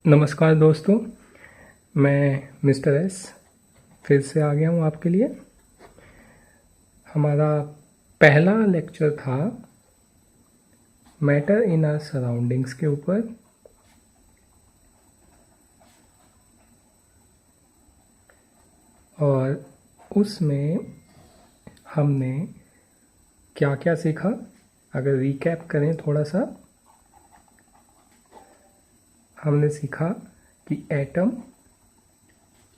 नमस्कार दोस्तों, मैं मिस्टर एस फिर से आ गया हूँ आपके लिए। हमारा पहला लेक्चर था मैटर इन आवर सराउंडिंग्स के ऊपर। और उसमें हमने क्या क्या सीखा, अगर रिकैप करें थोड़ा सा। हमने सीखा कि एटम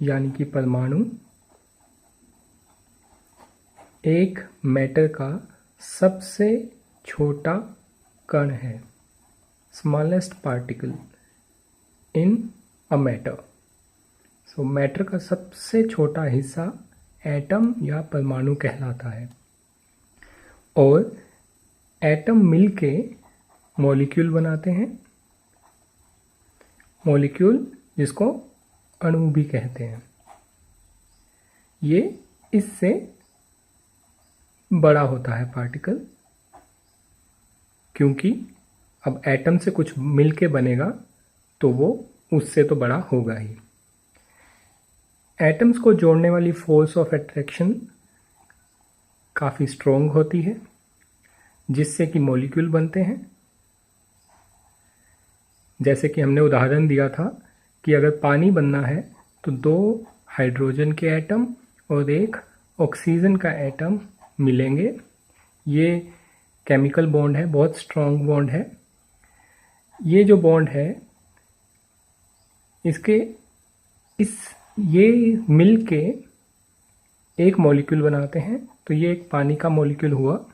यानी कि परमाणु एक मैटर का सबसे छोटा कण है, smallest particle in a matter. So matter का सबसे छोटा हिस्सा एटम या परमाणु कहलाता है। और एटम मिलके मॉलिक्यूल बनाते हैं, मॉलिक्यूल जिसको अणु भी कहते हैं। ये इससे बड़ा होता है पार्टिकल, क्योंकि अब एटम से कुछ मिलके बनेगा तो वो उससे तो बड़ा होगा ही। एटम्स को जोड़ने वाली फोर्स ऑफ अट्रैक्शन काफ़ी स्ट्रॉन्ग होती है, जिससे कि मॉलिक्यूल बनते हैं। जैसे कि हमने उदाहरण दिया था कि अगर पानी बनना है तो 2 हाइड्रोजन के एटम और 1 ऑक्सीजन का एटम मिलेंगे। ये केमिकल बॉन्ड है, बहुत स्ट्रॉन्ग बॉन्ड है। ये जो बॉन्ड है ये मिलके एक मॉलिक्यूल बनाते हैं, तो ये एक पानी का मॉलिक्यूल हुआ।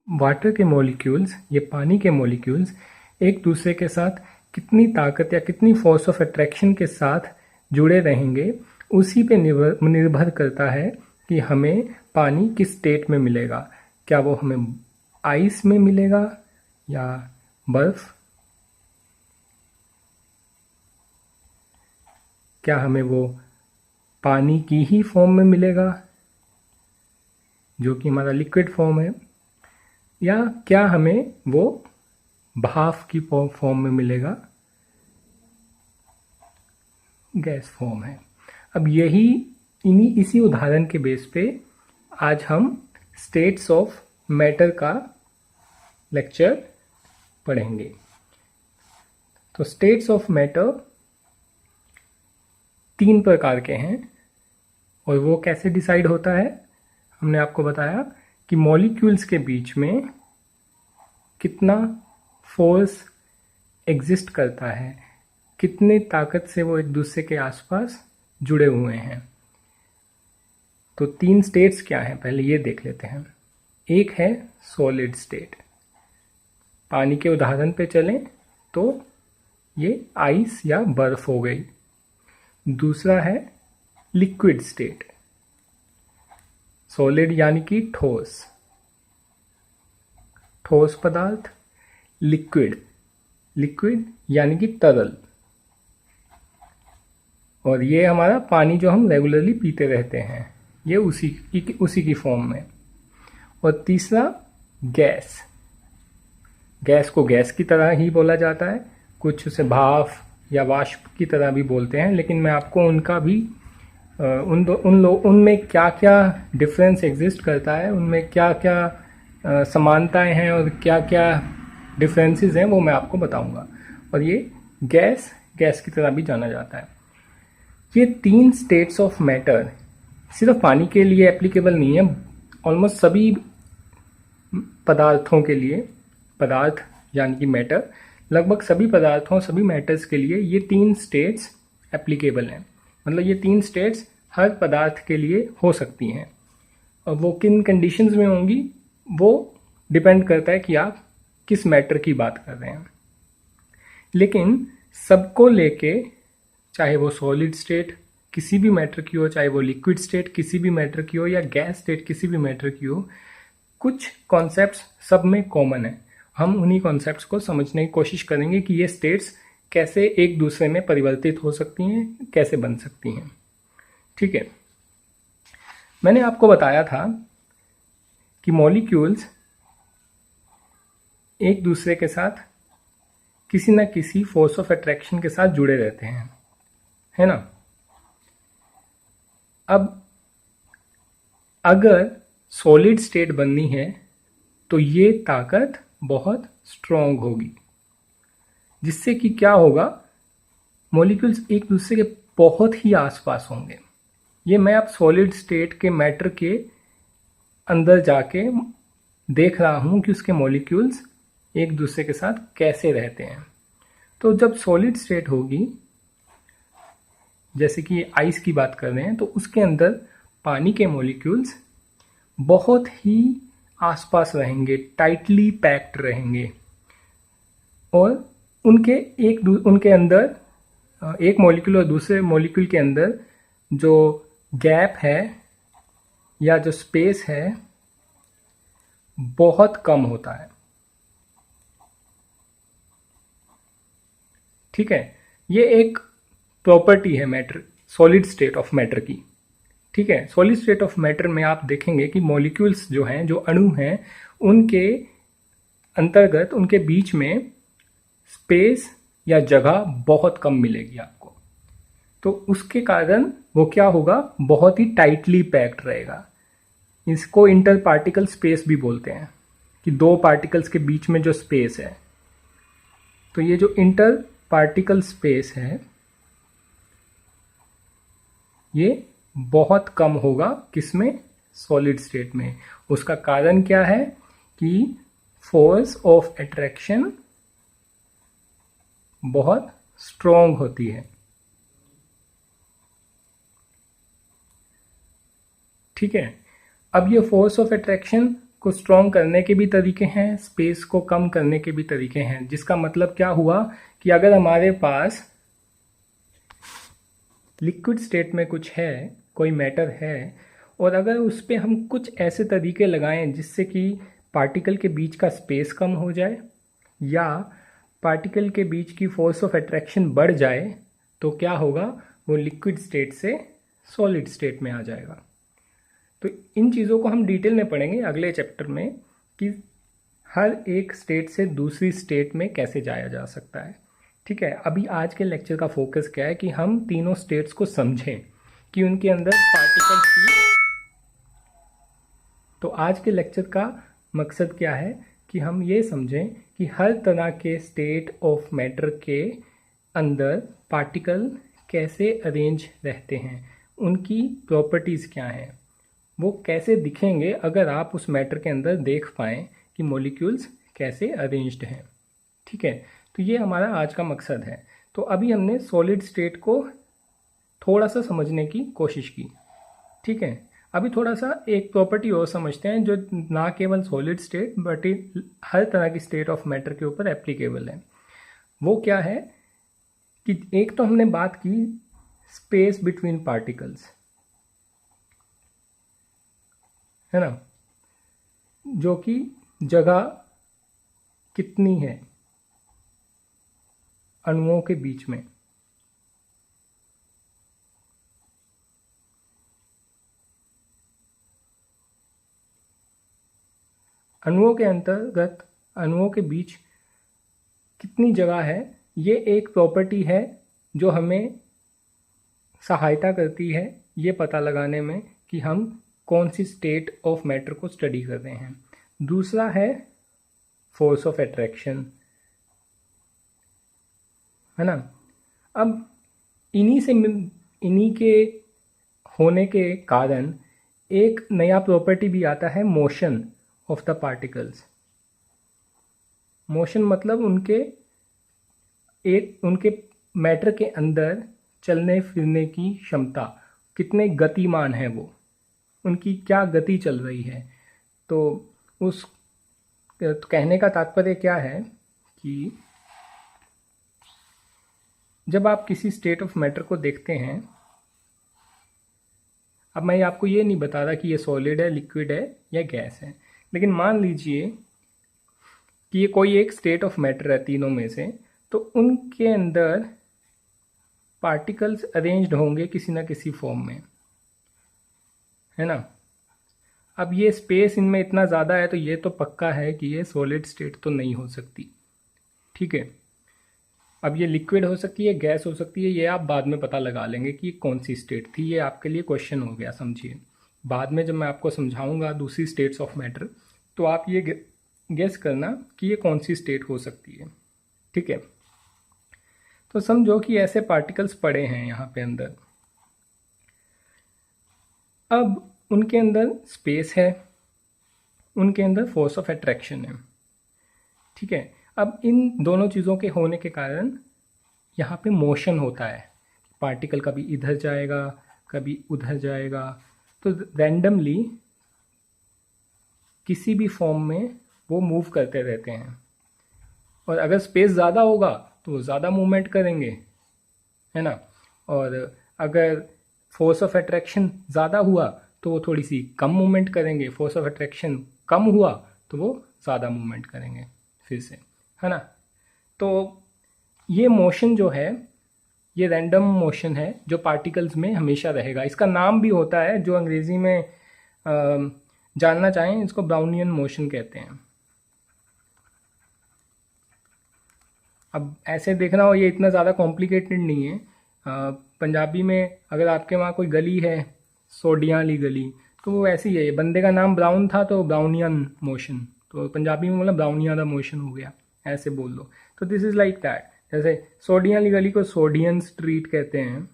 वाटर के मॉलिक्यूल्स, ये पानी के मॉलिक्यूल्स एक दूसरे के साथ कितनी ताकत या कितनी फोर्स ऑफ अट्रैक्शन के साथ जुड़े रहेंगे, उसी पे निर्भर करता है कि हमें पानी किस स्टेट में मिलेगा। क्या वो हमें आइस में मिलेगा या बर्फ? क्या हमें वो पानी की ही फॉर्म में मिलेगा, जो कि हमारा लिक्विड फॉर्म है, या क्या हमें वो भाप की फॉर्म में मिलेगा, गैस फॉर्म है। अब इसी उदाहरण के बेस पे आज हम स्टेट्स ऑफ मैटर का लेक्चर पढ़ेंगे। तो स्टेट्स ऑफ मैटर 3 प्रकार के हैं, और वो कैसे डिसाइड होता है, हमने आपको बताया कि मॉलिक्यूल्स के बीच में कितना फोर्स एग्जिस्ट करता है, कितने ताकत से वो एक दूसरे के आसपास जुड़े हुए हैं। तो 3 स्टेट्स क्या हैं, पहले ये देख लेते हैं। एक है सॉलिड स्टेट। पानी के उदाहरण पे चलें तो ये आइस या बर्फ हो गई। दूसरा है लिक्विड स्टेट। सॉलिड यानी कि ठोस पदार्थ, लिक्विड यानी कि तरल, और ये हमारा पानी जो हम रेगुलरली पीते रहते हैं, ये उसी की फॉर्म में। और तीसरा गैस को गैस की तरह ही बोला जाता है, कुछ उसे भाप या वाष्प की तरह भी बोलते हैं, लेकिन मैं आपको उनका भी उनमें क्या क्या डिफरेंस एग्जिस्ट करता है, उनमें क्या क्या समानताएं हैं और क्या क्या डिफरेंसेस हैं, वो मैं आपको बताऊंगा। और ये गैस की तरह भी जाना जाता है। ये 3 स्टेट्स ऑफ मैटर सिर्फ पानी के लिए एप्लीकेबल नहीं है, ऑलमोस्ट सभी पदार्थों के लिए, पदार्थ यानी कि मैटर, लगभग सभी पदार्थों, सभी मैटर्स के लिए ये 3 स्टेट्स एप्लीकेबल हैं। मतलब ये 3 स्टेट्स हर पदार्थ के लिए हो सकती हैं, और वो किन कंडीशंस में होंगी वो डिपेंड करता है कि आप किस मैटर की बात कर रहे हैं। लेकिन सबको लेके, चाहे वो सॉलिड स्टेट किसी भी मैटर की हो, चाहे वो लिक्विड स्टेट किसी भी मैटर की हो, या गैस स्टेट किसी भी मैटर की हो, कुछ कॉन्सेप्ट्स सब में कॉमन है। हम उन्हीं कॉन्सेप्ट्स को समझने की कोशिश करेंगे कि ये स्टेट्स कैसे एक दूसरे में परिवर्तित हो सकती हैं, कैसे बन सकती हैं। ठीक है, मैंने आपको बताया था कि मॉलिक्यूल्स एक दूसरे के साथ किसी न किसी फोर्स ऑफ अट्रैक्शन के साथ जुड़े रहते हैं, है ना। अब अगर सॉलिड स्टेट बननी है तो ये ताकत बहुत स्ट्रॉन्ग होगी, जिससे कि क्या होगा, मॉलिक्यूल्स एक दूसरे के बहुत ही आसपास होंगे। ये मैं अब सॉलिड स्टेट के मैटर के अंदर जाके देख रहा हूं कि उसके मॉलिक्यूल्स एक दूसरे के साथ कैसे रहते हैं। तो जब सॉलिड स्टेट होगी, जैसे कि आइस की बात कर रहे हैं, तो उसके अंदर पानी के मॉलिक्यूल्स बहुत ही आसपास रहेंगे, टाइटली पैक्ड रहेंगे, और उनके अंदर एक मॉलिक्यूल और दूसरे मॉलिक्यूल के अंदर जो गैप है या जो स्पेस है बहुत कम होता है। ठीक है, ये एक प्रॉपर्टी है matter, solid state of matter की। ठीक है, सॉलिड स्टेट ऑफ मैटर में आप देखेंगे कि मॉलिक्यूल्स जो हैं, जो अणु हैं, उनके अंतर्गत, उनके बीच में स्पेस या जगह बहुत कम मिलेगी आपको। तो उसके कारण वो क्या होगा, बहुत ही टाइटली पैक्ड रहेगा। इसको इंटर पार्टिकल स्पेस भी बोलते हैं, कि दो पार्टिकल्स के बीच में जो स्पेस है। तो ये जो इंटर पार्टिकल स्पेस है ये बहुत कम होगा, किसमें, सॉलिड स्टेट में। उसका कारण क्या है कि फोर्स ऑफ अट्रैक्शन बहुत स्ट्रॉन्ग होती है। ठीक है, अब ये फोर्स ऑफ अट्रैक्शन को स्ट्रॉन्ग करने के भी तरीके हैं, स्पेस को कम करने के भी तरीके हैं। जिसका मतलब क्या हुआ कि अगर हमारे पास लिक्विड स्टेट में कुछ है, कोई मैटर है, और अगर उस पर हम कुछ ऐसे तरीके लगाएं जिससे कि पार्टिकल के बीच का स्पेस कम हो जाए या पार्टिकल के बीच की फोर्स ऑफ अट्रैक्शन बढ़ जाए, तो क्या होगा, वो लिक्विड स्टेट से सॉलिड स्टेट में आ जाएगा। तो इन चीज़ों को हम डिटेल में पढ़ेंगे अगले चैप्टर में कि हर एक स्टेट से दूसरी स्टेट में कैसे जाया जा सकता है। ठीक है, अभी आज के लेक्चर का फोकस क्या है कि हम तीनों स्टेट्स को समझें कि उनके अंदर पार्टिकल्स की। तो आज के लेक्चर का मकसद क्या है कि हम ये समझें कि हर तरह के स्टेट ऑफ मैटर के अंदर पार्टिकल कैसे अरेंज रहते हैं, उनकी प्रॉपर्टीज़ क्या हैं, वो कैसे दिखेंगे अगर आप उस मैटर के अंदर देख पाएँ कि मॉलिक्यूल्स कैसे अरेंज्ड हैं। ठीक है, तो ये हमारा आज का मकसद है। तो अभी हमने सॉलिड स्टेट को थोड़ा सा समझने की कोशिश की। ठीक है, अभी थोड़ा सा एक प्रॉपर्टी और समझते हैं जो ना केवल सॉलिड स्टेट बट हर तरह की स्टेट ऑफ मैटर के ऊपर एप्लीकेबल है। वो क्या है कि एक तो हमने बात की स्पेस बिटवीन पार्टिकल्स, है ना, जो कि जगह कितनी है अणुओं के बीच में। अणुओं के अंतर्गत, अणुओं के बीच कितनी जगह है, ये एक प्रॉपर्टी है जो हमें सहायता करती है ये पता लगाने में कि हम कौन सी स्टेट ऑफ मैटर को स्टडी कर रहे हैं। दूसरा है फोर्स ऑफ अट्रैक्शन, है ना। अब इन्हीं के होने के कारण एक नया प्रॉपर्टी भी आता है, motion of the particles. Motion मतलब उनके मैटर के अंदर चलने फिरने की क्षमता, कितने गतिमान है वो, उनकी क्या गति चल रही है। तो उस तो कहने का तात्पर्य क्या है कि जब आप किसी स्टेट ऑफ मैटर को देखते हैं, अब मैं आपको ये नहीं बता रहा कि ये सॉलिड है, लिक्विड है या गैस है, लेकिन मान लीजिए कि ये कोई एक स्टेट ऑफ मैटर है तीनों में से, तो उनके अंदर पार्टिकल्स अरेंज्ड होंगे किसी ना किसी फॉर्म में, है ना। अब ये स्पेस इनमें इतना ज़्यादा है तो ये तो पक्का है कि ये सॉलिड स्टेट तो नहीं हो सकती। ठीक है, अब ये लिक्विड हो सकती है, गैस हो सकती है, ये आप बाद में पता लगा लेंगे कि कौन सी स्टेट थी। ये आपके लिए क्वेश्चन हो गया, समझिए। बाद में जब मैं आपको समझाऊंगा दूसरी स्टेट्स ऑफ मैटर, तो आप ये गेस करना कि ये कौन सी स्टेट हो सकती है। ठीक है, तो समझो कि ऐसे पार्टिकल्स पड़े हैं यहाँ पे अंदर। अब उनके अंदर स्पेस है, उनके अंदर फोर्स ऑफ अट्रैक्शन है। ठीक है, अब इन दोनों चीज़ों के होने के कारण यहाँ पे मोशन होता है। पार्टिकल कभी इधर जाएगा, कभी उधर जाएगा, तो रैंडमली किसी भी फॉर्म में वो मूव करते रहते हैं। और अगर स्पेस ज़्यादा होगा तो वो ज़्यादा मूवमेंट करेंगे, है ना। और अगर फोर्स ऑफ अट्रैक्शन ज़्यादा हुआ तो वो थोड़ी सी कम मूवमेंट करेंगे, फोर्स ऑफ अट्रैक्शन कम हुआ तो वो ज़्यादा मूवमेंट करेंगे फिर से, है ना। तो ये मोशन जो है, ये रैंडम मोशन है जो पार्टिकल्स में हमेशा रहेगा। इसका नाम भी होता है, जो अंग्रेजी में जानना चाहें, इसको ब्राउनियन मोशन कहते हैं। अब ऐसे देखना हो, ये इतना ज़्यादा कॉम्प्लिकेटेड नहीं है। पंजाबी में अगर आपके वहाँ कोई गली है, सोडियाँ वाली गली, तो वो ऐसी है। बंदे का नाम ब्राउन था तो ब्राउनियन मोशन, तो पंजाबी में मतलब ब्राउनिया दा मोशन हो गया, ऐसे बोल दो। तो दिस इज़ लाइक दैट। जैसे सोडियाँ वाली गली को सोडियन स्ट्रीट कहते हैं,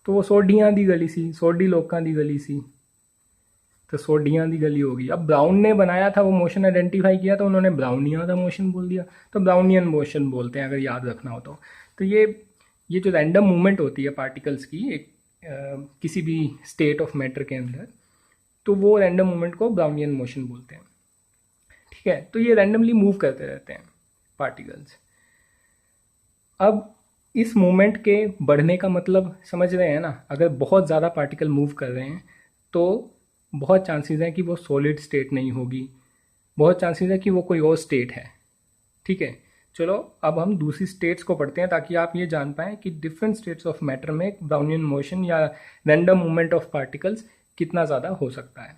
तो वो सोडियाँ दी गली सी, सोडी लोकां दी गली सी, तो सोडियाँ दी गली होगी। अब ब्राउन ने बनाया था, वो मोशन आइडेंटिफाई किया, तो उन्होंने ब्राउनिया का मोशन बोल दिया, तो ब्राउनियन मोशन बोलते हैं, अगर याद रखना हो तो ये जो रैंडम मूवमेंट होती है पार्टिकल्स की एक किसी भी स्टेट ऑफ मैटर के अंदर, तो वो रैंडम मूवमेंट को ब्राउनियन मोशन बोलते हैं। ठीक है, तो ये रैंडमली मूव करते रहते हैं पार्टिकल्स। अब इस मूवमेंट के बढ़ने का मतलब समझ रहे हैं ना। अगर बहुत ज़्यादा पार्टिकल मूव कर रहे हैं तो बहुत चांसेस हैं कि वो सॉलिड स्टेट नहीं होगी, बहुत चांसेस है कि वो कोई और स्टेट है। ठीक है, चलो अब हम दूसरी स्टेट्स को पढ़ते हैं, ताकि आप ये जान पाएँ कि डिफरेंट स्टेट्स ऑफ मैटर में ब्राउनियन मोशन या रैंडम मूवमेंट ऑफ पार्टिकल्स कितना ज़्यादा हो सकता है।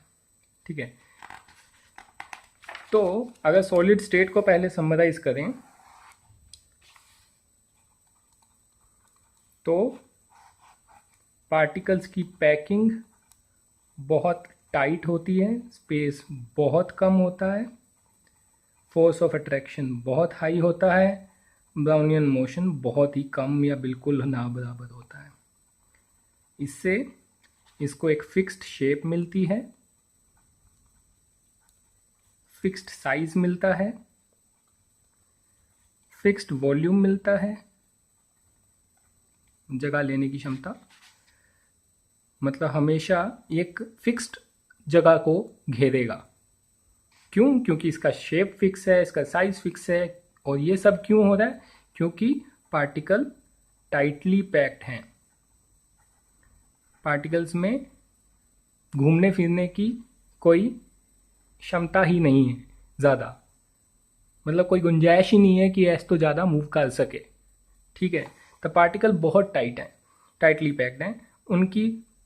ठीक है, तो अगर सॉलिड स्टेट को पहले समराइज करें तो पार्टिकल्स की पैकिंग बहुत टाइट होती है, स्पेस बहुत कम होता है, फोर्स ऑफ अट्रैक्शन बहुत हाई होता है, ब्राउनियन मोशन बहुत ही कम या बिल्कुल ना बराबर होता है। इससे इसको एक फिक्स्ड शेप मिलती है, फिक्स्ड साइज मिलता है, फिक्स्ड वॉल्यूम मिलता है, जगह लेने की क्षमता, मतलब हमेशा एक फिक्स्ड जगह को घेरेगा। क्यों? क्योंकि इसका शेप फिक्स है, इसका साइज फिक्स है। और ये सब क्यों हो रहा है? क्योंकि पार्टिकल टाइटली पैक्ड हैं। पार्टिकल्स में घूमने फिरने की कोई क्षमता ही नहीं है ज़्यादा, मतलब कोई गुंजाइश ही नहीं है कि ऐसे तो ज़्यादा मूव कर सके। ठीक है, तो पार्टिकल बहुत टाइट हैं, टाइटली पैक्ड हैं।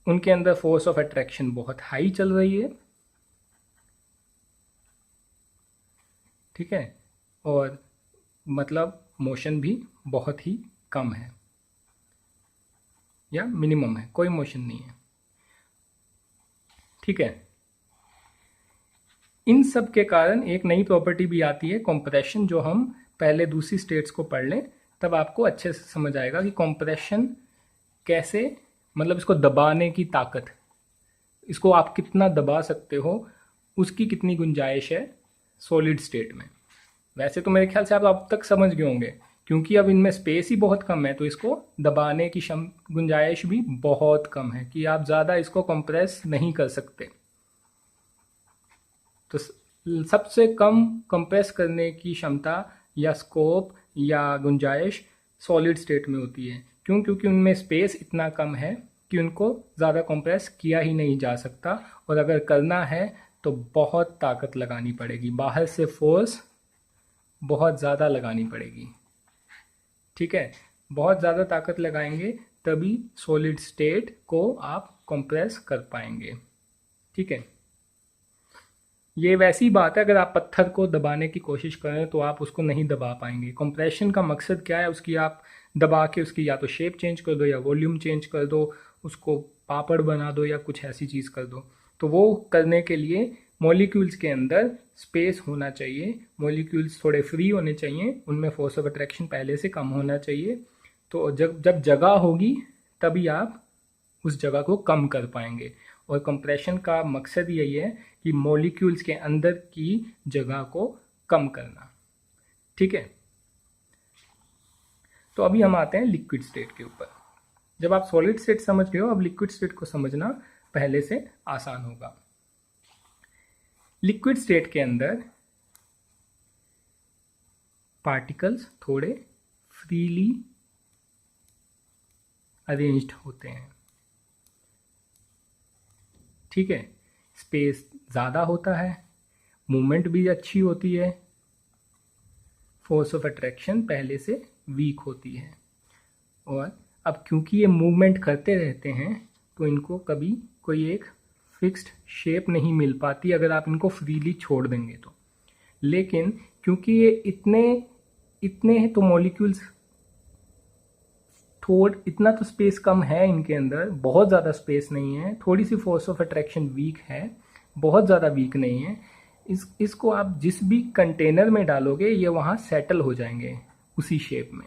उनके अंदर फोर्स ऑफ अट्रैक्शन बहुत हाई चल रही है। ठीक है, और मतलब मोशन भी बहुत ही कम है या मिनिमम है, कोई मोशन नहीं है। ठीक है, इन सब के कारण एक नई प्रॉपर्टी भी आती है, कंप्रेशन, जो हम पहले दूसरी स्टेट्स को पढ़ लें तब आपको अच्छे से समझ आएगा कि कंप्रेशन कैसे, मतलब इसको दबाने की ताकत, इसको आप कितना दबा सकते हो, उसकी कितनी गुंजाइश है सॉलिड स्टेट में। वैसे तो मेरे ख्याल से आप अब तक समझ गए होंगे, क्योंकि अब इनमें स्पेस ही बहुत कम है, तो इसको दबाने की गुंजाइश भी बहुत कम है कि आप ज़्यादा इसको कंप्रेस नहीं कर सकते। तो सबसे कम कंप्रेस करने की क्षमता या स्कोप या गुंजाइश सॉलिड स्टेट में होती है। क्यों? क्योंकि उनमें स्पेस इतना कम है कि उनको ज़्यादा कंप्रेस किया ही नहीं जा सकता, और अगर करना है तो बहुत ताकत लगानी पड़ेगी, बाहर से फोर्स बहुत ज़्यादा लगानी पड़ेगी। ठीक है, बहुत ज़्यादा ताकत लगाएंगे तभी सॉलिड स्टेट को आप कंप्रेस कर पाएंगे। ठीक है, ये वैसी बात है, अगर आप पत्थर को दबाने की कोशिश करें तो आप उसको नहीं दबा पाएंगे। कंप्रेशन का मकसद क्या है, उसकी आप दबा के उसकी या तो शेप चेंज कर दो या वॉल्यूम चेंज कर दो, उसको पापड़ बना दो या कुछ ऐसी चीज़ कर दो। तो वो करने के लिए मॉलिक्यूल्स के अंदर स्पेस होना चाहिए, मॉलिक्यूल्स थोड़े फ्री होने चाहिए, उनमें फोर्स ऑफ अट्रैक्शन पहले से कम होना चाहिए। तो जब जब जगह होगी तभी आप उस जगह को कम कर पाएंगे। और कंप्रेशन का मकसद यही है कि मॉलिक्यूल्स के अंदर की जगह को कम करना। ठीक है, तो अभी हम आते हैं लिक्विड स्टेट के ऊपर। जब आप सॉलिड स्टेट समझ गए हो, अब लिक्विड स्टेट को समझना पहले से आसान होगा। लिक्विड स्टेट के अंदर पार्टिकल्स थोड़े फ्रीली अरेंज्ड होते हैं। ठीक है, स्पेस ज़्यादा होता है, मूवमेंट भी अच्छी होती है, फोर्स ऑफ अट्रैक्शन पहले से वीक होती है। और अब क्योंकि ये मूवमेंट करते रहते हैं तो इनको कभी कोई एक फिक्स्ड शेप नहीं मिल पाती अगर आप इनको फ्रीली छोड़ देंगे तो। लेकिन क्योंकि ये इतने इतने तो मॉलिक्यूल्स इतना तो स्पेस कम है इनके अंदर, बहुत ज़्यादा स्पेस नहीं है, थोड़ी सी फोर्स ऑफ अट्रैक्शन वीक है, बहुत ज़्यादा वीक नहीं है। इसको आप जिस भी कंटेनर में डालोगे ये वहाँ सेटल हो जाएंगे उसी शेप में।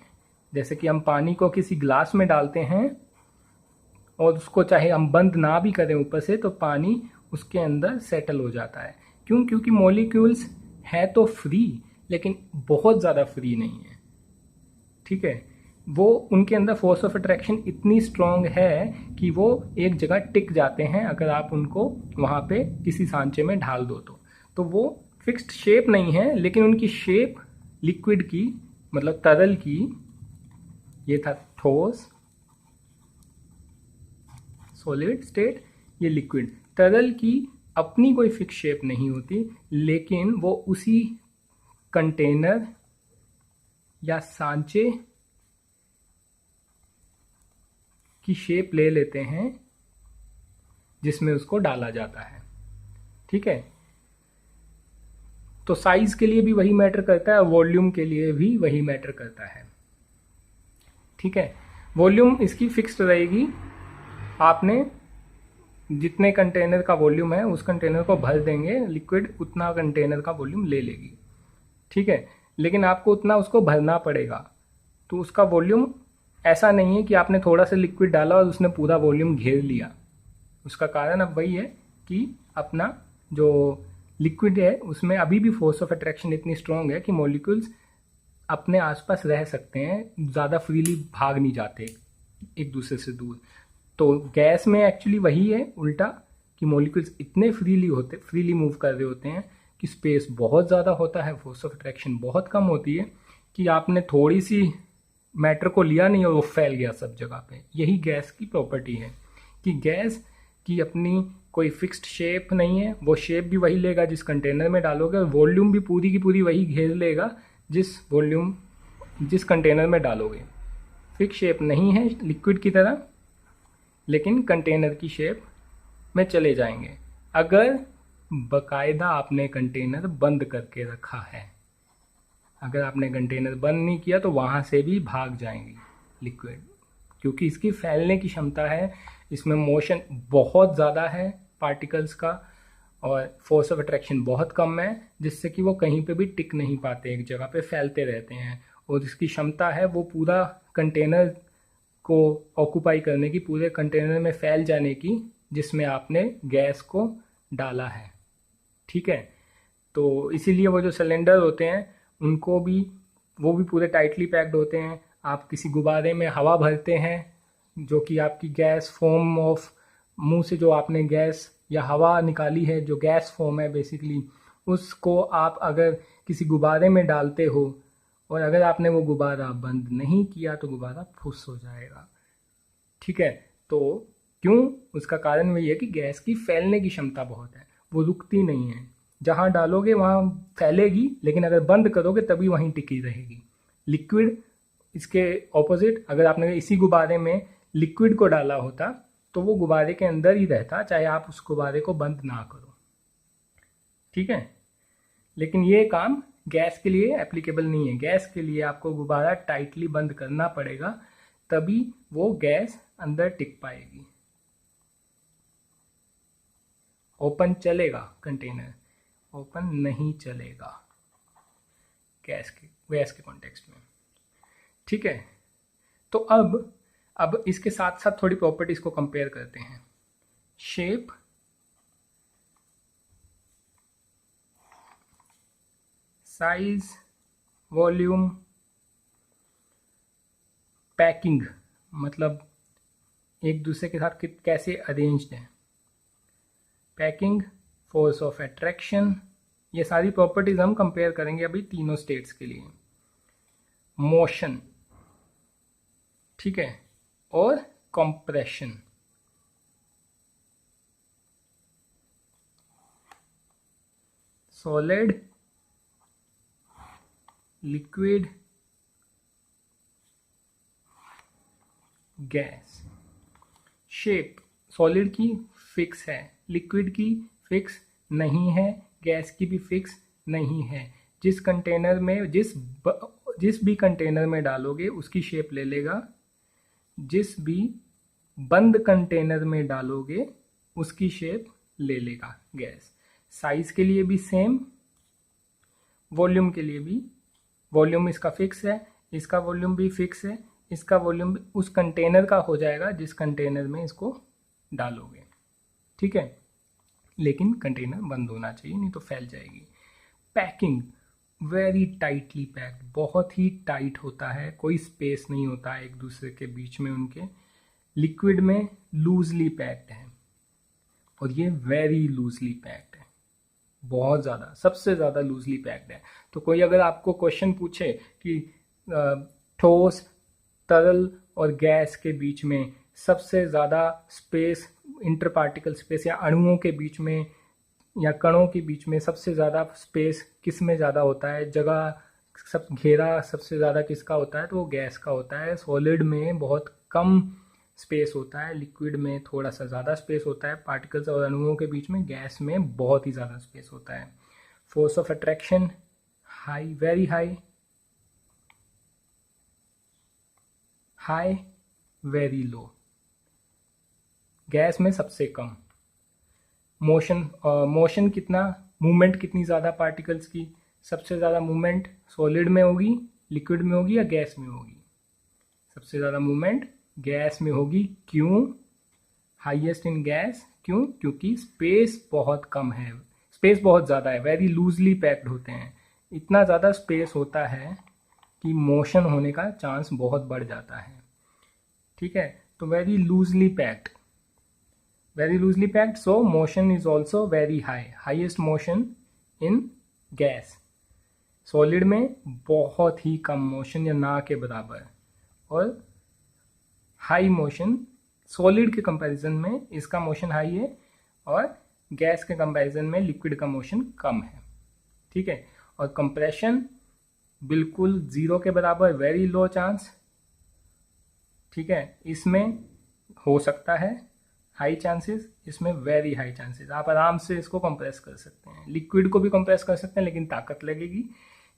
जैसे कि हम पानी को किसी ग्लास में डालते हैं और उसको चाहे हम बंद ना भी करें ऊपर से तो पानी उसके अंदर सेटल हो जाता है। क्यों? क्योंकि मॉलिक्यूल्स है तो फ्री लेकिन बहुत ज़्यादा फ्री नहीं है। ठीक है, वो उनके अंदर फोर्स ऑफ अट्रैक्शन इतनी स्ट्रांग है कि वो एक जगह टिक जाते हैं अगर आप उनको वहाँ पे किसी सांचे में ढाल दो तो वो फिक्स्ड शेप नहीं है, लेकिन उनकी शेप लिक्विड की, मतलब तरल की, ये था ठोस सॉलिड स्टेट, ये लिक्विड, तरल की अपनी कोई फिक्स शेप नहीं होती, लेकिन वो उसी कंटेनर या सांचे की शेप ले लेते हैं जिसमें उसको डाला जाता है। ठीक है, तो साइज के लिए भी वही मैटर करता है, वॉल्यूम के लिए भी वही मैटर करता है। ठीक है, वॉल्यूम इसकी फिक्स्ड रहेगी, आपने जितने कंटेनर का वॉल्यूम है उस कंटेनर को भर देंगे, लिक्विड उतना कंटेनर का वॉल्यूम ले लेगी। ठीक है, लेकिन आपको उतना उसको भरना पड़ेगा, तो उसका वॉल्यूम ऐसा नहीं है कि आपने थोड़ा सा लिक्विड डाला और उसने पूरा वॉल्यूम घेर लिया। उसका कारण अब वही है कि अपना जो लिक्विड है उसमें अभी भी फोर्स ऑफ अट्रैक्शन इतनी स्ट्रांग है कि मॉलिक्यूल्स अपने आसपास रह सकते हैं, ज़्यादा फ्रीली भाग नहीं जाते एक दूसरे से दूर। तो गैस में एक्चुअली वही है उल्टा, कि मॉलिक्यूल्स इतने फ्रीली मूव कर रहे होते हैं कि स्पेस बहुत ज़्यादा होता है, फोर्स ऑफ अट्रैक्शन बहुत कम होती है, कि आपने थोड़ी सी मैटर को लिया नहीं और वो फैल गया सब जगह पे। यही गैस की प्रॉपर्टी है कि गैस की अपनी कोई फिक्स्ड शेप नहीं है, वो शेप भी वही लेगा जिस कंटेनर में डालोगे, और वॉल्यूम भी पूरी की पूरी वही घेर लेगा जिस कंटेनर में डालोगे। फिक्स शेप नहीं है लिक्विड की तरह, लेकिन कंटेनर की शेप में चले जाएंगे अगर बकायदा आपने कंटेनर बंद करके रखा है। अगर आपने कंटेनर बंद नहीं किया तो वहाँ से भी भाग जाएंगी लिक्विड, क्योंकि इसकी फैलने की क्षमता है, इसमें मोशन बहुत ज़्यादा है पार्टिकल्स का, और फोर्स ऑफ अट्रैक्शन बहुत कम है, जिससे कि वो कहीं पे भी टिक नहीं पाते, एक जगह पे फैलते रहते हैं। और इसकी क्षमता है वो पूरा कंटेनर को ऑक्यूपाई करने की, पूरे कंटेनर में फैल जाने की जिसमें आपने गैस को डाला है। ठीक है, तो इसीलिए वो जो सिलेंडर होते हैं वो भी पूरे टाइटली पैक्ड होते हैं। आप किसी गुब्बारे में हवा भरते हैं, जो कि आपकी गैस फॉर्म ऑफ मुंह से जो आपने गैस या हवा निकाली है, जो गैस फॉर्म है बेसिकली, उसको आप अगर किसी गुब्बारे में डालते हो और अगर आपने वो गुब्बारा बंद नहीं किया तो गुब्बारा फुस हो जाएगा। ठीक है, तो क्यों? उसका कारण वही है कि गैस की फैलने की क्षमता बहुत है, वो रुकती नहीं है, जहाँ डालोगे वहाँ फैलेगी, लेकिन अगर बंद करोगे तभी वहीं टिकी रहेगी। लिक्विड इसके ऑपोजिट, अगर आपने इसी गुब्बारे में लिक्विड को डाला होता तो वो गुब्बारे के अंदर ही रहता, चाहे आप उस गुब्बारे को बंद ना करो। ठीक है, लेकिन ये काम गैस के लिए एप्लीकेबल नहीं है। गैस के लिए आपको गुब्बारा टाइटली बंद करना पड़ेगा, तभी वो गैस अंदर टिक पाएगी। ओपन चलेगा कंटेनर, ओपन नहीं चलेगा गैस के कॉन्टेक्स्ट में। ठीक है, तो अब इसके साथ साथ थोड़ी प्रॉपर्टीज को कंपेयर करते हैं। शेप, साइज, वॉल्यूम, पैकिंग, मतलब एक दूसरे के साथ कैसे अरेंज्ड है, पैकिंग, फोर्स ऑफ अट्रैक्शन, ये सारी प्रॉपर्टीज हम कंपेयर करेंगे अभी तीनों स्टेट्स के लिए। मोशन, ठीक है, और compression. Solid, liquid, gas. Shape, solid की फिक्स है, लिक्विड की फिक्स नहीं है, गैस की भी फिक्स नहीं है। जिस कंटेनर में जिस भी कंटेनर में डालोगे उसकी शेप ले लेगा, जिस भी बंद कंटेनर में डालोगे उसकी शेप ले लेगा गैस। साइज के लिए भी सेम, वॉल्यूम के लिए भी, वॉल्यूम इसका फिक्स है, इसका वॉल्यूम भी फिक्स है, इसका वॉल्यूम उस कंटेनर का हो जाएगा जिस कंटेनर में इसको डालोगे। ठीक है, लेकिन कंटेनर बंद होना चाहिए, नहीं तो फैल जाएगी। पैकिंग, वेरी टाइटली पैक्ड, बहुत ही टाइट होता है, कोई स्पेस नहीं होता है एक दूसरे के बीच में उनके। लिक्विड में लूजली पैक्ड है और ये वेरी लूजली पैक्ड है, बहुत ज़्यादा, सबसे ज़्यादा लूजली पैक्ड है। तो कोई अगर आपको क्वेश्चन पूछे कि ठोस, तरल और गैस के बीच में सबसे ज़्यादा स्पेस, इंटर पार्टिकल स्पेस या अणुओं के बीच में या कणों के बीच में सबसे ज़्यादा स्पेस किस में ज़्यादा होता है, जगह सब घेरा सबसे ज़्यादा किसका होता है, तो वो गैस का होता है। सॉलिड में बहुत कम स्पेस होता है, लिक्विड में थोड़ा सा ज़्यादा स्पेस होता है पार्टिकल्स और अणुओं के बीच में, गैस में बहुत ही ज़्यादा स्पेस होता है। Force of attraction high, very high, high, very low, gas में सबसे कम। मोशन कितना, मूवमेंट कितनी ज़्यादा पार्टिकल्स की, सबसे ज़्यादा मूवमेंट सॉलिड में होगी, लिक्विड में होगी या गैस में होगी? सबसे ज़्यादा मूवमेंट गैस में होगी। क्यों? Highest in gas. क्यों? क्योंकि स्पेस बहुत कम है, स्पेस बहुत ज़्यादा है, वेरी लूजली पैक्ड होते हैं। इतना ज़्यादा स्पेस होता है कि मोशन होने का चांस बहुत बढ़ जाता है। ठीक है, तो very loosely packed, very loosely packed, so motion is also very high, highest motion in gas। Solid में बहुत ही कम मोशन या ना के बराबर, और हाई मोशन सॉलिड के कंपैरिजन में इसका मोशन हाई है और गैस के कंपैरिजन में लिक्विड का मोशन कम है। ठीक है, और कंप्रेशन बिल्कुल जीरो के बराबर, वेरी लो चांस। ठीक है, इसमें हो सकता है हाई चांसेस, इसमें वेरी हाई चांसेस। आप आराम से इसको कंप्रेस कर सकते हैं, लिक्विड को भी कंप्रेस कर सकते हैं लेकिन ताकत लगेगी।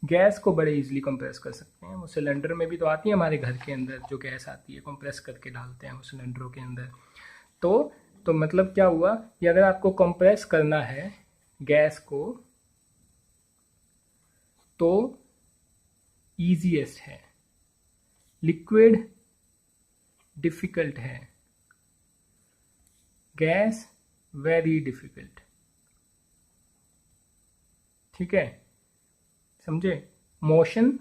गैस को बड़े इजीली कंप्रेस कर सकते हैं, वो सिलेंडर में भी तो आती है हमारे घर के अंदर, जो गैस आती है कंप्रेस करके डालते हैं वो सिलेंडरों के अंदर। तो मतलब क्या हुआ कि अगर आपको कंप्रेस करना है गैस को तो ईजीएस्ट है, लिक्विड डिफिकल्ट है, गैस वेरी डिफिकल्ट। ठीक है, समझे? मोशन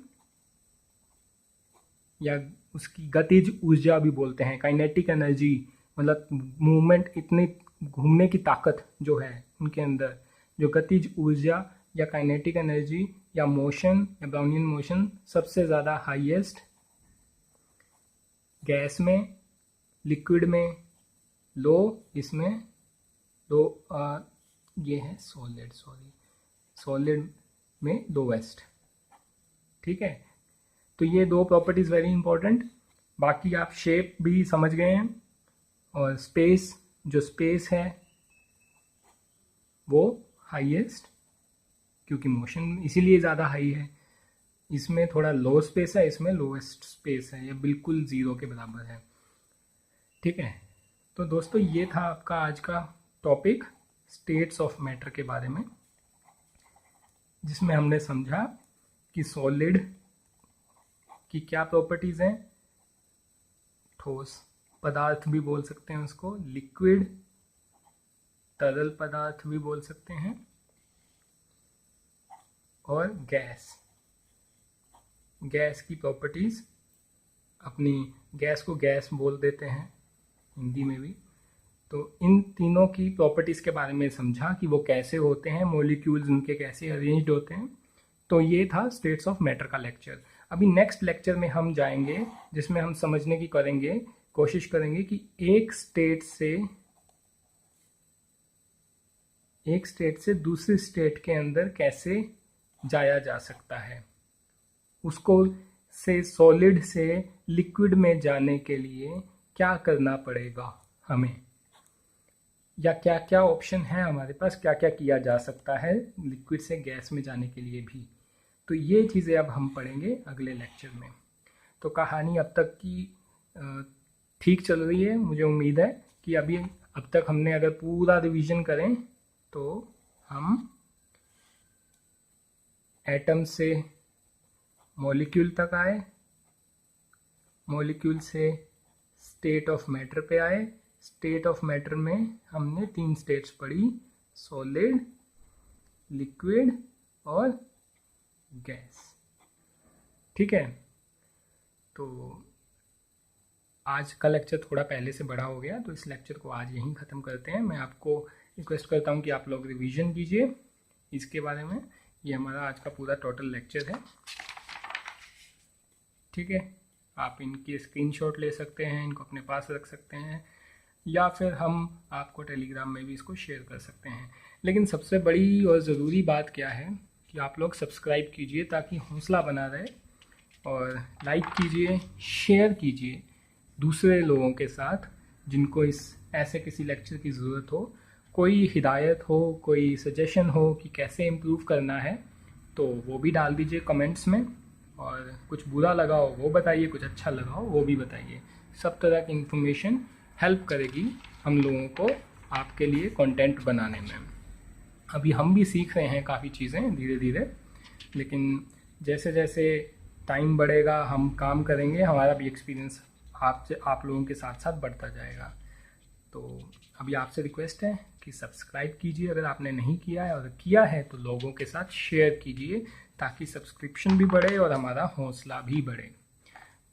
या उसकी गतिज ऊर्जा भी बोलते हैं, काइनेटिक एनर्जी, मतलब मूवमेंट, इतनी घूमने की ताकत जो है उनके अंदर, जो गतिज ऊर्जा या काइनेटिक एनर्जी या मोशन या ब्राउनियन मोशन सबसे ज़्यादा हाईएस्ट गैस में, लिक्विड में लो, इसमें लो, ये है सॉलिड में लोवेस्ट। ठीक है, तो ये दो प्रॉपर्टीज वेरी इंपॉर्टेंट। बाकी आप शेप भी समझ गए हैं, और स्पेस, जो स्पेस है वो हाईएस्ट क्योंकि मोशन इसीलिए ज़्यादा हाई है। इसमें थोड़ा लो स्पेस है, इसमें लोएस्ट स्पेस है, ये बिल्कुल ज़ीरो के बराबर है। ठीक है, तो दोस्तों ये था आपका आज का टॉपिक स्टेट्स ऑफ मैटर के बारे में, जिसमें हमने समझा कि सॉलिड की क्या प्रॉपर्टीज़ हैं, ठोस पदार्थ भी बोल सकते हैं उसको, लिक्विड तरल पदार्थ भी बोल सकते हैं, और गैस की प्रॉपर्टीज़, अपनी गैस को गैस बोल देते हैं हिंदी में भी। तो इन तीनों की प्रॉपर्टीज़ के बारे में समझा कि वो कैसे होते हैं, मॉलिक्यूल्स उनके कैसे अरेंज्ड होते हैं। तो ये था स्टेट्स ऑफ मैटर का लेक्चर। अभी नेक्स्ट लेक्चर में हम जाएंगे जिसमें हम समझने की कोशिश करेंगे कि एक स्टेट से दूसरी स्टेट के अंदर कैसे जाया जा सकता है, उसको से सॉलिड से लिक्विड में जाने के लिए क्या करना पड़ेगा हमें, या क्या क्या ऑप्शन है हमारे पास, क्या क्या किया जा सकता है लिक्विड से गैस में जाने के लिए भी। तो ये चीज़ें अब हम पढ़ेंगे अगले लेक्चर में। तो कहानी अब तक की ठीक चल रही है। मुझे उम्मीद है कि अभी अब तक हमने अगर पूरा रिवीजन करें तो हम एटम से मॉलिक्यूल तक आए, मॉलिक्यूल से स्टेट ऑफ मैटर पे आए, स्टेट ऑफ मैटर में हमने 3 स्टेट्स पढ़ी, सॉलिड, लिक्विड और गैस। ठीक है, तो आज का लेक्चर थोड़ा पहले से बड़ा हो गया, तो इस लेक्चर को आज यहीं ख़त्म करते हैं। मैं आपको रिक्वेस्ट करता हूँ कि आप लोग रिवीजन कीजिए इसके बारे में। ये हमारा आज का पूरा टोटल लेक्चर है। ठीक है, आप इनकी स्क्रीनशॉट ले सकते हैं, इनको अपने पास रख सकते हैं, या फिर हम आपको टेलीग्राम में भी इसको शेयर कर सकते हैं। लेकिन सबसे बड़ी और ज़रूरी बात क्या है कि आप लोग सब्सक्राइब कीजिए ताकि हौसला बना रहे, और लाइक कीजिए, शेयर कीजिए दूसरे लोगों के साथ जिनको ऐसे किसी लेक्चर की ज़रूरत हो। कोई हिदायत हो, कोई सजेशन हो कि कैसे इम्प्रूव करना है, तो वो भी डाल दीजिए कमेंट्स में, और कुछ बुरा लगा हो वो बताइए, कुछ अच्छा लगा हो वो भी बताइए। सब तरह की इन्फॉर्मेशन हेल्प करेगी हम लोगों को आपके लिए कंटेंट बनाने में। अभी हम भी सीख रहे हैं काफ़ी चीज़ें धीरे धीरे, लेकिन जैसे जैसे टाइम बढ़ेगा हम काम करेंगे, हमारा भी एक्सपीरियंस आप लोगों के साथ साथ बढ़ता जाएगा। तो अभी आपसे रिक्वेस्ट है कि सब्सक्राइब कीजिए अगर आपने नहीं किया है, और किया है तो लोगों के साथ शेयर कीजिए ताकि सब्सक्रिप्शन भी बढ़े और हमारा हौसला भी बढ़े।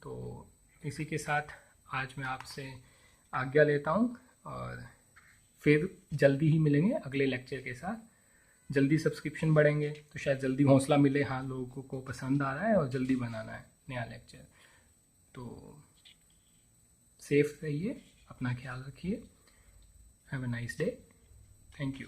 तो इसी के साथ आज मैं आपसे आज्ञा लेता हूँ, और फिर जल्दी ही मिलेंगे अगले लेक्चर के साथ। जल्दी सब्सक्रिप्शन बढ़ेंगे तो शायद जल्दी हौसला मिले, हाँ लोगों को पसंद आ रहा है और जल्दी बनाना है नया लेक्चर। तो सेफ रहिए, अपना ख्याल रखिए। Have a nice day, thank you.